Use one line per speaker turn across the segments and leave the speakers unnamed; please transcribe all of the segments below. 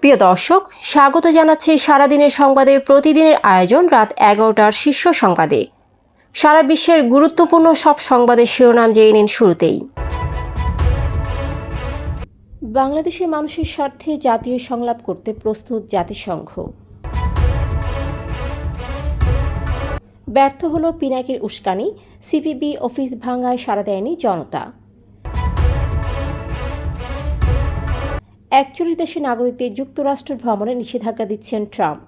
প্রিয় দর্শক, স্বাগত জানাচ্ছি সারাদিনের সংবাদে প্রতিদিনের আয়োজন রাত 11টার শীর্ষ সংবাদে। সারা বিশ্বের গুরুত্বপূর্ণ সব সংবাদের শিরোনাম জেনে নিন শুরুতেই। বাংলাদেশের মানুষের স্বার্থে জাতীয় সংলাপ করতে প্রস্তুত জাতিসংঘ। ব্যর্থ হল পিনাকির উস্কানি, সিপিবি অফিস ভাঙায় সাড়া দেয়নি জনতা। 41 দেশের নাগরিকদের যুক্তরাষ্ট্র ভ্রমণে নিষেধাজ্ঞা দিচ্ছেন ট্রাম্প।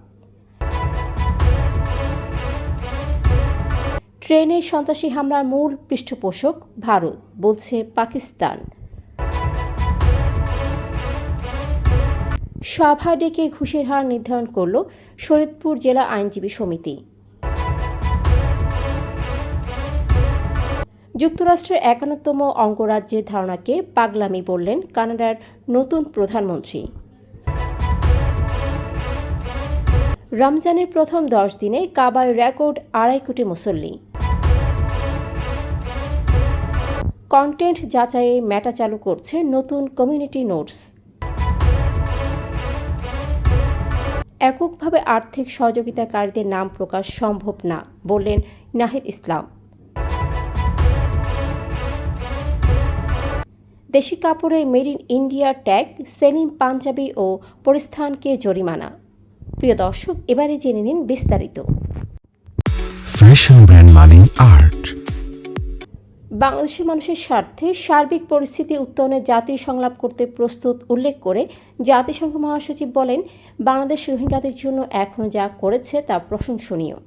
ট্রেনের সন্ত্রাসী হামলার মূল পৃষ্ঠপোষক ভারত, বলছে পাকিস্তান। সভা ডেকে ঘুষের হার নির্ধারণ করল শরীয়তপুর জেলা আইনজীবী সমিতি। যুক্তরাষ্ট্রের 51তম অঙ্গরাজ্যের ধারণাকে পাগলামি বললেন কানাডার নতুন প্রধানমন্ত্রী। রমজানের প্রথম 10 দিনে কাবায় রেকর্ড 2.5 কোটি মুসল্লি। কন্টেন্ট যাচাইয়ে মেটা চালু করছে নতুন কমিউনিটি নোটস। এককভাবে আর্থিক সহযোগিতাকারীদের নাম প্রকাশ সম্ভব না, বললেন নাহিদ ইসলাম। দেশি কাপড়ে made in India tag, Selim Panjabi ও পরিস্থানকে জরিমানা। প্রিয় দর্শক, এবারে জেনে নিন বিস্তারিত।
ফ্যাশন ব্র্যান্ড মানে আর্ট।
বাংলাদেশের মানুষের স্বার্থে সার্বিক পরিস্থিতি উত্তরণে জাতীয় সংলাপ করতে প্রস্তুত উল্লেখ করে জাতিসংঘ মহাসচিব বলেন, বাংলাদেশ রোহিঙ্গাদের জন্য এখনও যা করেছে তা প্রশংসনীয়।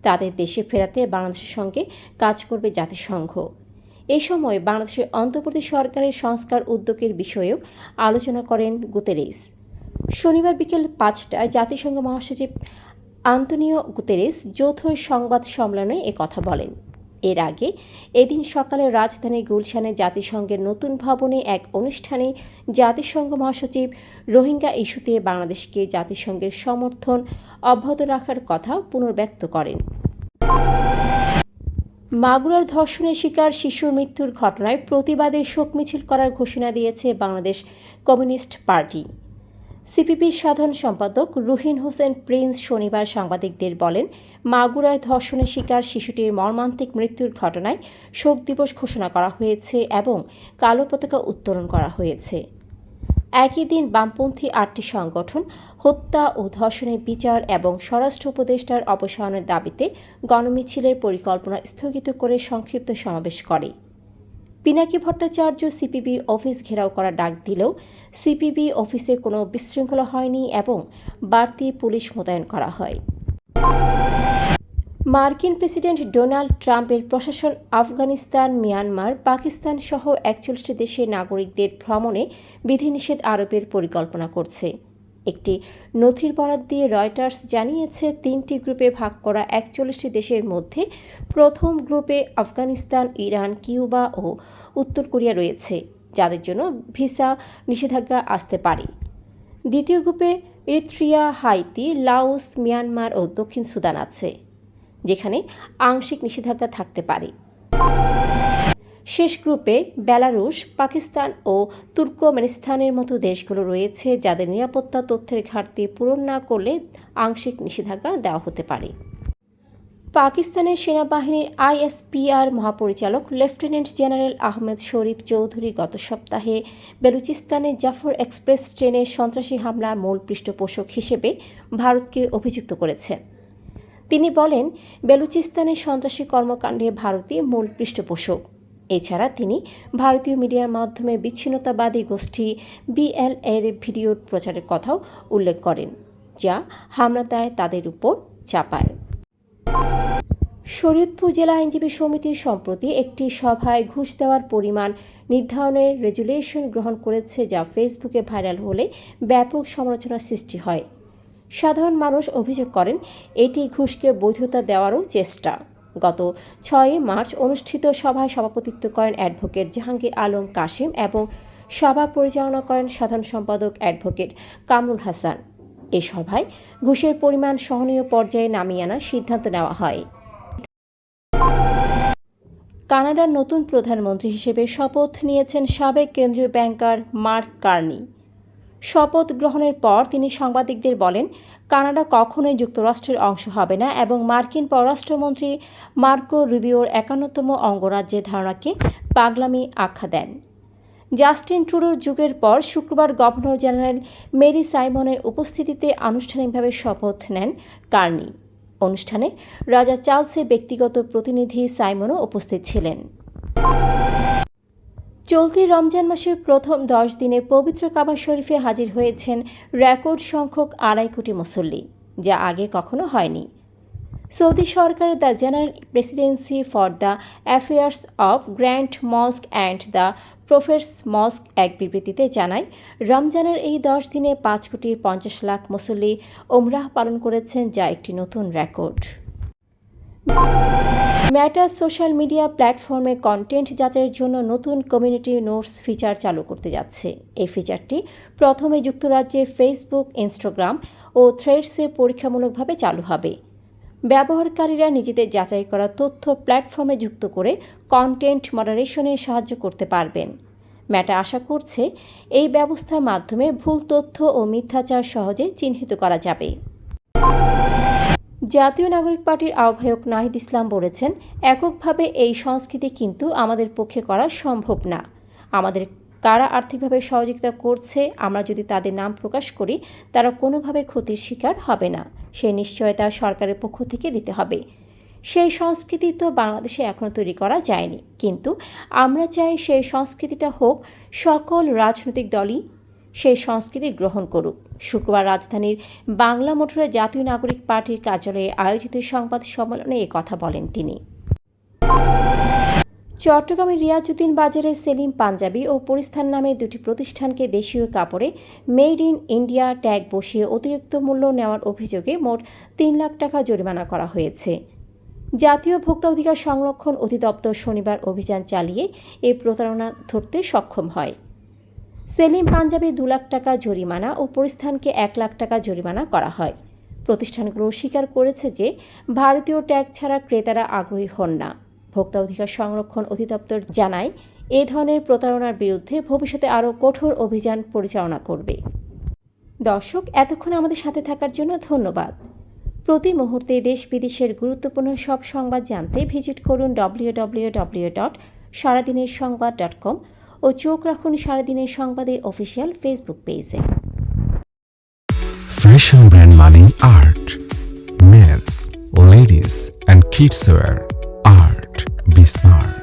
তাদের দেশে ফেরাতে বাংলাদেশের সঙ্গে কাজ করবে জাতিসংঘ। এই সময় বাংলাদেশের অন্তর্বর্তী সরকারের সংস্কার উদ্যোগের বিষয়েও আলোচনা করেন গুতেরেস। শনিবার বিকেল 5টায় জাতিসংঘ মহাসচিব আন্তোনিও গুতেরেস যৌথ সংবাদ সম্মেলনে একথা বলেন। এর আগে এদিন সকালে রাজধানী গুলশানে জাতিসংঘের নতুন ভবনে এক অনুষ্ঠানে জাতিসংঘ মহাসচিব রোহিঙ্গা ইস্যুতে বাংলাদেশকে জাতিসংঘের সমর্থন অব্যাহত রাখার কথা পুনর্ব্যক্ত করেন। মাগুরার ধর্ষণের শিকার শিশুর মৃত্যুর ঘটনায় প্রতিবাদে শোক মিছিল করার ঘোষণা দিয়েছে বাংলাদেশ কমিউনিস্ট পার্টি। সিপিবির সাধারণ সম্পাদক রুহিন হোসেন প্রিন্স শনিবার সাংবাদিকদের বলেন, মাগুরায় ধর্ষণের শিকার শিশুটির মর্মান্তিক মৃত্যুর ঘটনায় শোক দিবস ঘোষণা করা হয়েছে এবং কালো পতাকা উত্তোলন করা হয়েছে। একই দিন বামপন্থী 8টি সংগঠন হত্যা ও ধর্ষণের বিচার এবং স্বরাষ্ট্র উপদেষ্টার অপসারণের দাবিতে গণমিছিলের পরিকল্পনা স্থগিত করে সংক্ষিপ্ত সমাবেশ করে। পিনাকি ভট্টাচার্য সিপিবি অফিস ঘেরাও করার ডাক দিলেও সিপিবি অফিসে কোনো বিশৃঙ্খলা হয়নি এবং বাড়তি পুলিশ মোতায়েন করা হয়। মার্কিন প্রেসিডেন্ট ডোনাল্ড ট্রাম্পের প্রশাসন আফগানিস্তান, মিয়ানমার, পাকিস্তান সহ 41 দেশের নাগরিকদের ভ্রমণে বিধিনিষেধ আরোপের পরিকল্পনা করছে। একটি নথির বরাত দিয়ে রয়টার্স জানিয়েছে, 3টি গ্রুপে ভাগ করা 41 দেশের মধ্যে প্রথম গ্রুপে আফগানিস্তান, ইরান, কিউবা ও উত্তর কোরিয়া রয়েছে, যাদের জন্য ভিসা নিষেধাজ্ঞা আসতে পারে। দ্বিতীয় গ্রুপে এরিত্রিয়া, হাইতি, লাওস, মিয়ানমার ও দক্ষিণ সুদান আছে, যেখানে আংশিক নিষেধাজ্ঞা থাকতে পারে। শেষ গ্রুপে বেলারুশ, পাকিস্তান ও তুর্কমেনিস্তানের মতো দেশগুলো রয়েছে, যাদের নিরাপত্তা তথ্যের ঘাটতি পূরণ না করলে আংশিক নিষেধাজ্ঞা দেওয়া হতে পারে। পাকিস্তানের সেনাবাহিনীর আইএসপিআর মহাপরিচালক লেফটেন্যান্ট জেনারেল আহমেদ শরীফ চৌধুরী গত সপ্তাহে বেলুচিস্তানের জাফর এক্সপ্রেস ট্রেনের সন্ত্রাসী হামলার মূল পৃষ্ঠপোষক হিসেবে ভারতকে অভিযুক্ত করেছেন। তিনি বলেন, বেলুচিস্তানের সন্ত্রাসী কর্মকাণ্ডে ভারতই মূল পৃষ্ঠপোষক। এছাড়া তিনি ভারতীয় মিডিয়ার মাধ্যমে বিচ্ছিন্নতাবাদী গোষ্ঠী বিএলএর ভিডিও প্রচারের কথাও উল্লেখ করেন, যা হামলা দায় তাদের উপর চাপায়। শরীয়তপুর জেলা আইনজীবী সমিতি সম্প্রতি একটি সভায় ঘুষ দেওয়ার পরিমাণ নির্ধারণের রেজুলেশন গ্রহণ করেছে, যা ফেসবুকে ভাইরাল হলে ব্যাপক সমালোচনার সৃষ্টি হয়। সাধারণ মানুষ অভিযোগ করেন, এটি ঘুষকে বৈধতা দেওয়ারও চেষ্টা। গত 6 মার্চ অনুষ্ঠিত সভায় সভাপতিত্ব করেন অ্যাডভোকেট জাহাঙ্গীর আলম কাশেম এবং সভা পরিচালনা করেন সাধারণ সম্পাদক অ্যাডভোকেট কামরুল হাসান। এ সভায় ঘুষের পরিমাণ সহনীয় পর্যায়ে নামিয়ে আনার সিদ্ধান্ত নেওয়া হয়। কানাডার নতুন প্রধানমন্ত্রী হিসেবে শপথ নিয়েছেন সাবেক কেন্দ্রীয় ব্যাংকার মার্ক কার্নি। শপথ গ্রহণের পর তিনি সাংবাদিকদের বলেন, কানাডা কখনোই যুক্তরাষ্ট্রের অংশ হবে না এবং মার্কিন পররাষ্ট্রমন্ত্রী মার্কো রুবিওর ৫১তম অঙ্গরাজ্যের ধারণাকে পাগলামি আখ্যা দেন। জাস্টিন ট্রুডোর যুগের পর শুক্রবার গভর্নর জেনারেল মেরি সাইমনের উপস্থিতিতে আনুষ্ঠানিকভাবে শপথ নেন কার্নি। অনুষ্ঠানে রাজা চার্লসের ব্যক্তিগত প্রতিনিধি সাইমনও উপস্থিত ছিলেন। চলতি রমজান মাসের প্রথম ১০ দিনে পবিত্র কাবা শরীফে হাজির হয়েছেন রেকর্ড সংখ্যক ২.৫ কোটি মুসল্লি, যা আগে কখনো হয়নি। সৌদি সরকারের the General Presidency for the Affairs of Grand Mosque and the Prophet's Mosque এক বিবৃতিতে জানায়, রমজানের এই ১০ দিনে ৫,৫০,০০,০০০ মুসল্লি ওমরাহ পালন করেছেন, যা একটি নতুন রেকর্ড। মেটা সোশ্যাল মিডিয়া প্ল্যাটফর্মে কন্টেন্ট যাচাইয়ের জন্য নতুন কমিউনিটি নোটস ফিচার চালু করতে যাচ্ছে। এই ফিচারটি প্রথমে যুক্তরাজ্যে ফেসবুক, ইনস্টাগ্রাম ও থ্রেডসে পরীক্ষামূলকভাবে চালু হবে। ব্যবহারকারীরা নিজেদের যাচাই করা তথ্য প্ল্যাটফর্মে যুক্ত করে কন্টেন্ট মডারেশনে সাহায্য করতে পারবেন। মেটা আশা করছে এই ব্যবস্থার মাধ্যমে ভুল তথ্য ও মিথ্যাচার সহজে চিহ্নিত করা যাবে। জাতীয় নাগরিক পার্টির আহ্বায়ক নাহিদ ইসলাম বলেছেন, এককভাবে এই সংস্কৃতি কিন্তু আমাদের পক্ষে করা সম্ভব না। আমাদের কারা আর্থিকভাবে সহযোগিতা করছে, আমরা যদি তাদের নাম প্রকাশ করি, তারা কোনোভাবে ক্ষতির শিকার হবে না। সেই নিশ্চয়তা সরকারের পক্ষ থেকে দিতে হবে। সেই সংস্কৃতি তো বাংলাদেশে এখনও তৈরি করা যায়নি, কিন্তু আমরা চাই সেই সংস্কৃতিটা হোক, সকল রাজনৈতিক দলই সেই সংস্কৃতি গ্রহণ করুক। শুক্রবার রাজধানীর বাংলা মোটরে জাতীয় নাগরিক পার্টির কার্যালয়ে আয়োজিত সংবাদ সম্মেলনে এ কথা বলেন তিনি। চট্টগ্রামের রিয়াজউদ্দিন বাজারে সেলিম পাঞ্জাবি ও পরিস্থান নামে দুটি প্রতিষ্ঠানকে দেশীয় কাপড়ে মেড ইন ইন্ডিয়া ট্যাগ বসিয়ে অতিরিক্ত মূল্য নেওয়ার অভিযোগে মোট ৩ লাখ টাকা জরিমানা করা হয়েছে। জাতীয় ভোক্তা অধিকার সংরক্ষণ অধিদপ্তর শনিবার অভিযান চালিয়ে এই প্রতারণা ধরতে সক্ষম হয়। সেলিম পাঞ্জাবি ২ লাখ টাকা জরিমানা ও পরিস্থানকে ১ লাখ টাকা জরিমানা করা হয়। প্রতিষ্ঠানগুলো স্বীকার করেছে যে ভারতীয় ট্যাগ ছাড়া ক্রেতারা আগ্রহী হন না। ভোক্তা অধিকার সংরক্ষণ অধিদপ্তর জানায়, এ ধরনের প্রতারণার বিরুদ্ধে ভবিষ্যতে আরও কঠোর অভিযান পরিচালনা করবে। দর্শক, এতক্ষণ আমাদের সাথে থাকার জন্য ধন্যবাদ। প্রতি মুহূর্তে দেশ বিদেশের গুরুত্বপূর্ণ সব সংবাদ জানতে ভিজিট করুন www.সারাদিনেরসংবাদ.com ও চোখ রাখুন সারাদিনের সংবাদের অফিসিয়াল ফেসবুক পেজে।
Fashion brand money art. Men's, ladies and kids wear art. Be smart.